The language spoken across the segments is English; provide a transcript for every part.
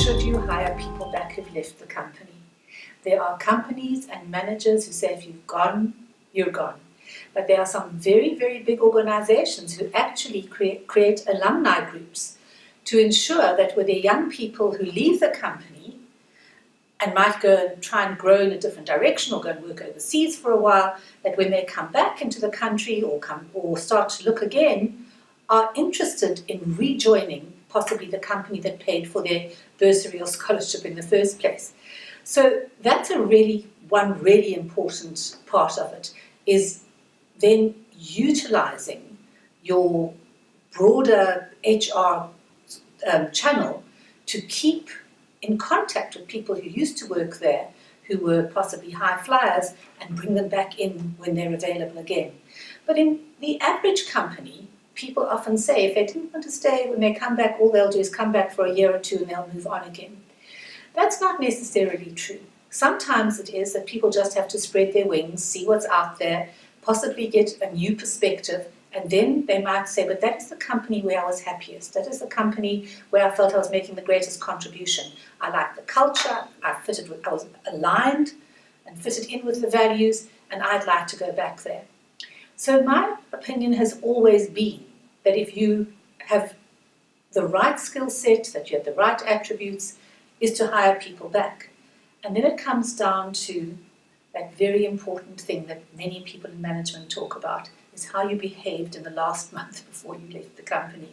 should you hire people back who've left the company? There are companies and managers who say if you've gone, you're gone. But there are some very, very big organizations who actually create alumni groups to ensure that with the young people who leave the company and might go and try and grow in a different direction or go and work overseas for a while, that when they come back into the country or start to look again, are interested in rejoining possibly the company that paid for their bursary or scholarship in the first place. So that's one really important part of it, is then utilizing your broader HR channel to keep in contact with people who used to work there, who were possibly high flyers, and bring them back in when they're available again. But in the average company, people often say if they didn't want to stay, when they come back, all they'll do is come back for a year or two and they'll move on again. That's not necessarily true. Sometimes it is that people just have to spread their wings, see what's out there, possibly get a new perspective, and then they might say, but that is the company where I was happiest. That is the company where I felt I was making the greatest contribution. I liked the culture, I was aligned and fitted in with the values, and I'd like to go back there. So my opinion has always been that if you have the right skill set, that you have the right attributes, is to hire people back. And then it comes down to that very important thing that many people in management talk about, is how you behaved in the last month before you left the company.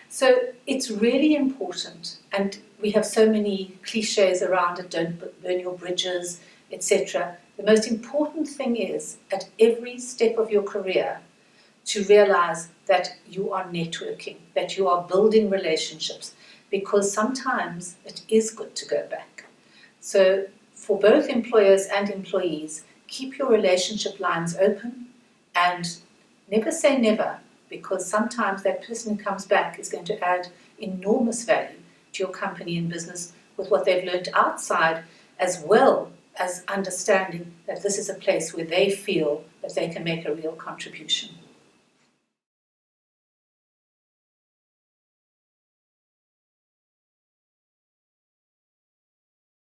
So it's really important, and we have so many cliches around it, don't burn your bridges, etc. The most important thing is, at every step of your career, to realize that you are networking, that you are building relationships, because sometimes it is good to go back. So for both employers and employees, keep your relationship lines open and never say never, because sometimes that person who comes back is going to add enormous value to your company and business with what they've learned outside, as well as understanding that this is a place where they feel that they can make a real contribution.